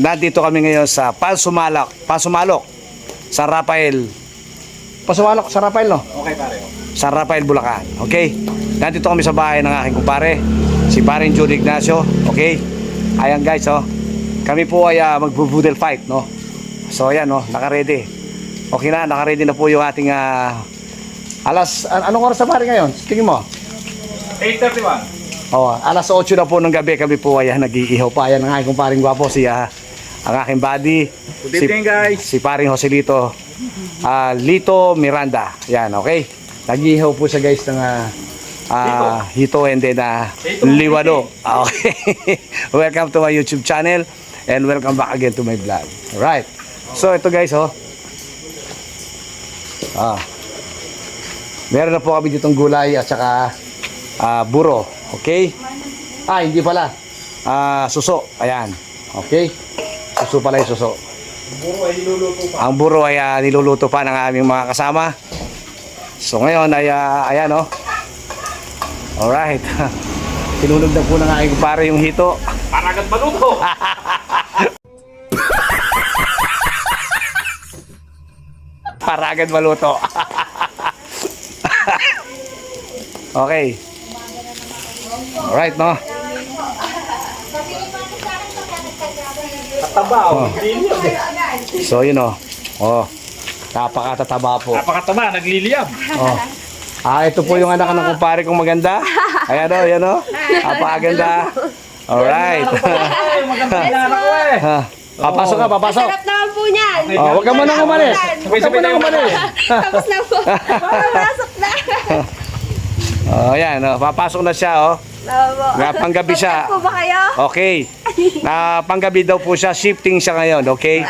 Nandito kami ngayon sa Pasumalok, San Rafael. Pasumalok, San Rafael, no? Okay, pare. San Rafael, Bulacan. Okay? Nandito kami sa bahay ng aking kumpare, si paring Jude Ignacio. Okay? Ayan guys, oh. Kami po ay magbo-boodle fight, no? So ayan, no, naka-ready. Okay na, naka-ready na po yung ating anong oras na pare ngayon? Tingin mo? 8:31. Oh, alas 8 na po ng gabi kami po ay nag-iihaw pa. Ayan ang aking kumparing gwapo, ang aking buddy. Good evening, guys. Si paring Joselito. Lito Miranda. Yan, okay. Nag-ihaw po siya guys ng hito and then liwado. Okay. Welcome to my YouTube channel and welcome back again to my vlog. Alright. So ito guys, oh. Meron na po kami ditong gulay at saka buro. Okay? Hindi pala. Suso. Ayan. Okay? Suso pala yung suso. Ang buro ay niluluto pa ng aming mga kasama. So ngayon ay ayan, oh. Alright. Tinulog na po ng aking kumpare yung hito. Para agad maluto. Para agad maluto. Okay. Alright, no? Tataba, oh. So yun, oh. Napakatataba po. Napakataba, nagliliyab. Ito po yung anak ng kumpare kong maganda. Ayan, oh, yan, oh. Napakaganda. Alright. Maganda na anak ko eh. Papasok ka, papasok. Sarap naman po niyan. Huwag ka muna umalis. Huwag ka muna umalis. Tapos na po. Pumasok na. Ayan, oh. Papasok na siya, oh. Panggabi siya. Pagkat po ba kayo? Okay. Panggabi daw po siya. Shifting siya ngayon, okay?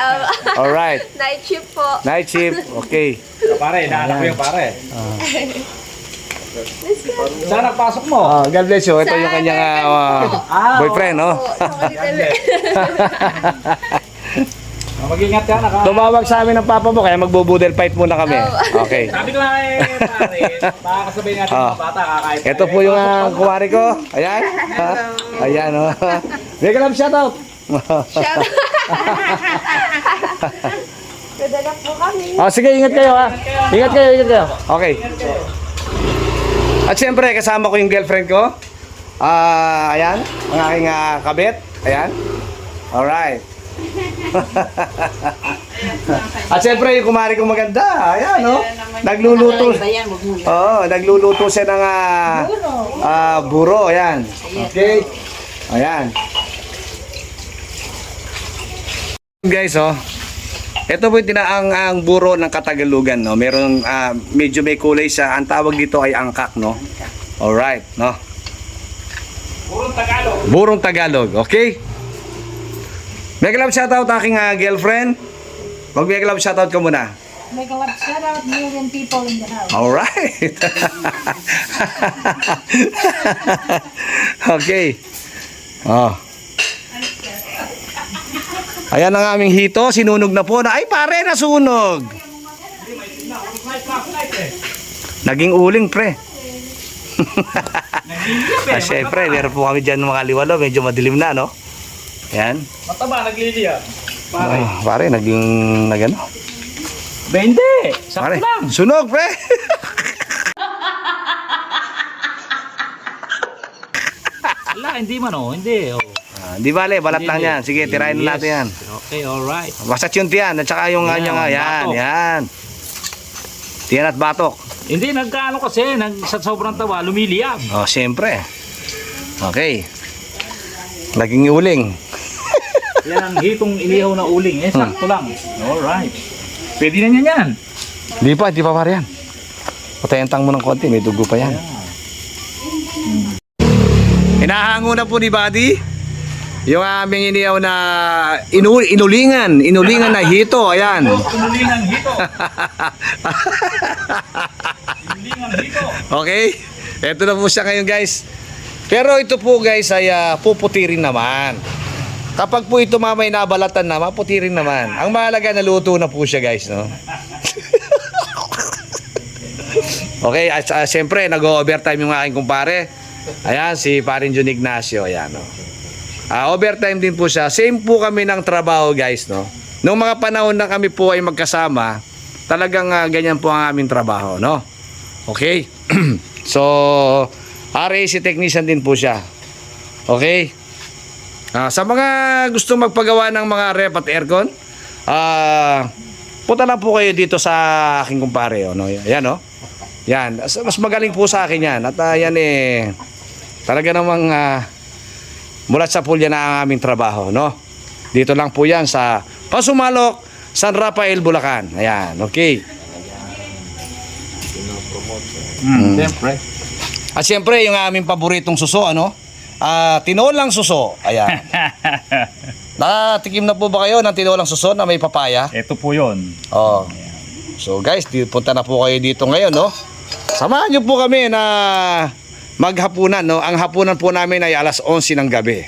Alright. Night shift po. Night shift, okay. Pare, inaanak ko yung pare. Saan nagpasok mo? God bless you. Ito yung kanyang boyfriend, no? Mag-ingat ka, naka. Tumawag sa amin ng papa mo, kaya magbo-boodle fight muna kami. Okay. Sabi ko nga eh, pare, baka kasabihin natin mga bata, kakain. Ito po yung kumari ko. Ayan. Ayan, oh. Mega love shoutout. Shout out. Padala po kami. Sige, ingat kayo, ha. Ingat kayo, ingat kayo. Okay. At siyempre, kasama ko yung girlfriend ko. Ayan, ang aking kabit. Ayan. Alright. At siyempre, yung kumari kong maganda. Ayan, no? Nagluluto. Nagluluto siya ng buro. Ayan. Okay. Ayan. Guys, oh. Ito po yung ang buro ng Katagalugan, no? Meron medyo may kulay siya. Ang tawag dito ay angkak, no? Alright, no? Burong Tagalog. Burong Tagalog, okay? Mega love shoutout aking girlfriend. Mag-mega love shoutout ka muna. Mega love shoutout, million people in the house. Alright. Okay. Ayan ang aming hito, sinunog na po. Ay pare, nasunog. Naging uling, pre. Siyempre, meron po kami dyan mga liwalo. Medyo madilim na, no? Ayan. Mataba, nagliliyab. Pare. Pare, naging nagano. Hindi. Sakto Pare, lang. sunog, pre. Wala, hindi man oh. Hindi oh. Di bale, balat lang yan. Sige, tirahin na natin yan. Okay, alright. Basta yun yan. At saka yung kanyang, yan, batok. yan. Tiyan at batok. Hindi, nagkaano kasi, sa sobrang tawa, lumiliyab. Siyempre. Okay. Naging uling. Yan ang hitong ilihaw na uling. Sakto lang. Alright. Pwede na niyan yan. Di pa pare yan. Patayantang mo ng konti, may dugo pa yan. Hinahango na po ni Buddy yung aming iniyaw na inulingan na hito. Ayan. Inulingan hito. Inulingan hito. Okay? Ito na po siya ngayon, guys. Pero ito po, guys, ay puputirin naman. Kapag po ito mamay nabalatan na, maputirin naman. Ang mahalaga, naluto na po siya, guys, no? Okay, siyempre, nag-overtime yung aking kumpare. Ayan, si paring Jun Ignacio. Ayan, no? Overtime din po siya. Same po kami ng trabaho, guys, no? Nung mga panahon na kami po ay magkasama, talagang ganyan po ang aming trabaho, no? Okay? So, RAC technician din po siya. Okay? Sa mga gusto magpagawa ng mga rep at aircon, punta lang po kayo dito sa aking kumpare, no? Yan, no? Yan, mas magaling po sa akin yan. At yan talaga namang mulat sa pulya na ang aming trabaho, no? Dito lang po yan sa Pasumalok, San Rafael, Bulacan. Ayan, okay. Siyempre. At siyempre, yung aming paboritong suso, ano? Tinolang suso. Ayan. Nakatikim na po ba kayo ng tinolang suso na may papaya? Ito po yun. Oh. So guys, punta na po kayo dito ngayon, no? Samahan niyo po kami na maghapunan, no? Ang hapunan po namin ay alas 11 ng gabi.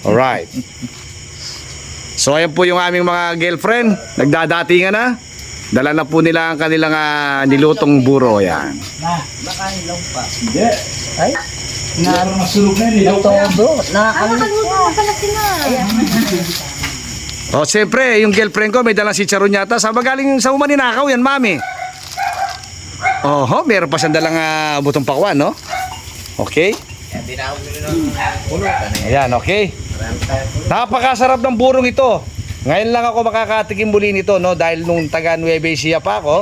Alright. So ayan po yung aming mga girlfriend. Nagdadatingan na. Dala na po nila ang kanilang nilutong buro. Yan. Baka ilaw pa. Hindi. Ay? Parang masulog na yun. Todo. Nakakalimutan pala sila. Oh, siyempre, yung girlfriend ko may dalang si Charon yata. Saan ba galing sa umaninakaw yan, mami? Oho, meron pa siyang dalang butong pakwan, no? Okay. Ayan, okay. Napakasarap ng burong ito. Ngayon lang ako makakatikim muli nito, no? Dahil nung taga Nueva Ecija pa ako,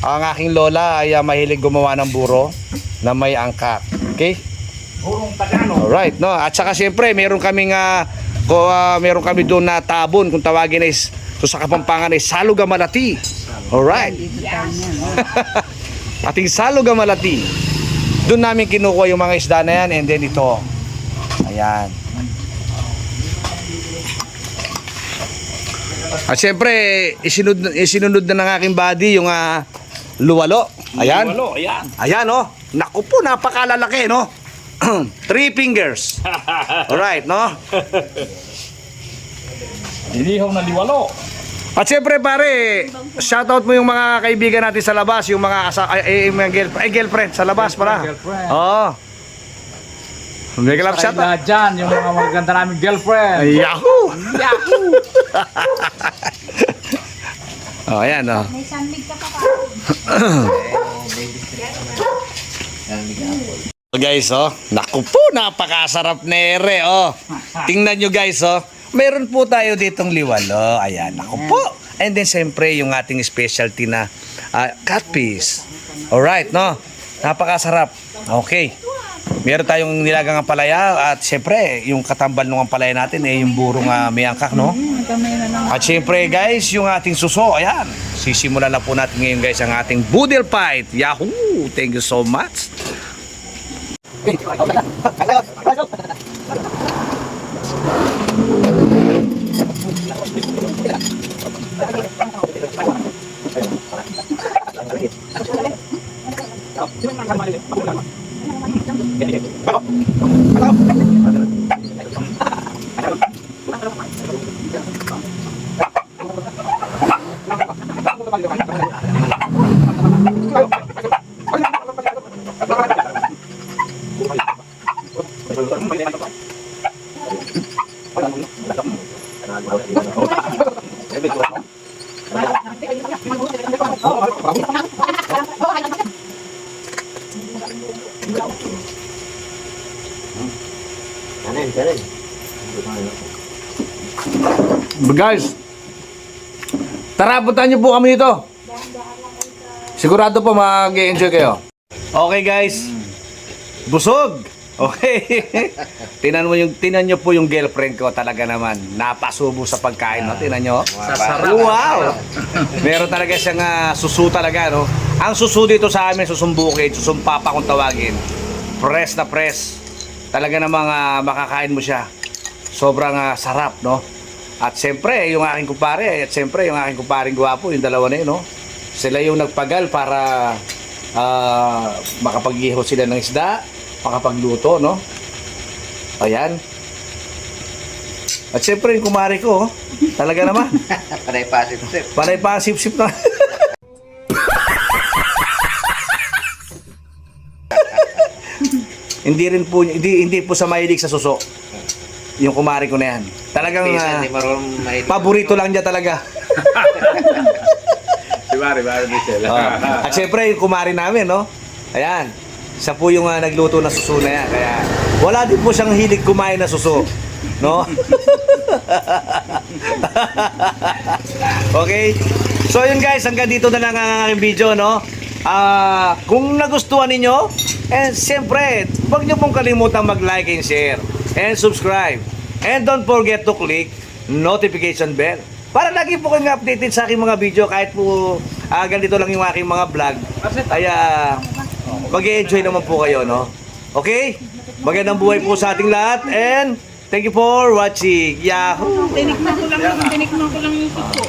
ang aking lola ay mahilig gumawa ng buro na may angkat. Okay? Burong Tagano. Alright, no? At saka siyempre, meron kaming meron kami doon na tabon, kung tawagin is so sa Kapampangan ay Saluga Malati. Alright. Ating Saluga Malati. Doon namin kinukuha yung mga isda na yan, and then ito. Ayan. At siyempre, isinunod na ng aking body yung luwalo. Ayan. Walo, ayan. Ayan, oh. Naku po, napakalalaki, no? 3 fingers. Alright, no? Inihaw na liwalo. At siyempre, pare, shoutout mo yung mga kaibigan natin sa labas, yung mga, girlfriend sa labas, para. Girlfriend. Oo. May kalap Sa shoutout. lahat dyan, yung mga maganda naming girlfriend. Yahoo! Oh, ayan, oh. May sandig ka pa pa. So guys, oh, naku po, napakasarap nere, oh. Tingnan nyo guys, oh. Meron po tayo ditong liwalo. Ayan, naku po. And then siyempre yung ating specialty na catfish. Alright, no? Napakasarap. Okay. Meron tayong nilagang ampalaya at siyempre yung katambal ng ampalaya natin yung burong may angkak, no? At siyempre guys, yung ating suso, ayan. Sisimulan na po natin ngayon guys ang ating boodle fight. Yahoo! Thank you so much. Guys, tara, puntahan niyo po kami dito. Sigurado po mag-enjoy kayo. Okay guys, busog. Okay. Tinan niyo po yung girlfriend ko, talaga naman napasubo sa pagkain, no? Tinan niyo. Wow. Meron talaga siyang susu talaga, no? Ang susu dito sa amin, susumbukid, susumpapa kung tawagin. Press na press. Talaga namang makakain mo siya. Sobrang sarap, no? At siyempre, yung aking kumpare, at siyempre, yung aking kumparing gwapo, yung dalawa na yun, no? Sila yung nagpagal para makapag-iho sila ng isda, makapagluto, no? Ayan. At siyempre, yung kumari ko, talaga naman. Panay pasip-sip. Panay pa sip-sip na. hindi po sa mahilig sa suso. yung kumari ko na yan. Talagang Hindi marunong mahilig. paborito lang niya talaga. Bari Michelle. At syempre, yung kumari namin, no? Ayan. Siya po yung nagluto ng suso na yan. Kaya wala din po siyang hilig kumain na suso. No? Okay? So yun guys, hanggang dito na lang ang aking video, no? Kung nagustuhan ninyo, and siyempre, huwag nyo pong kalimutan mag-like and share and subscribe. And don't forget to click notification bell para lagi po kayong updated sa aking mga video kahit po ganito lang yung aking mga vlog. Kaya mag-enjoy naman po kayo, no? Okay? Magandang buhay po sa ating lahat and thank you for watching. Yahoo! Tinikman ko lang yung suso.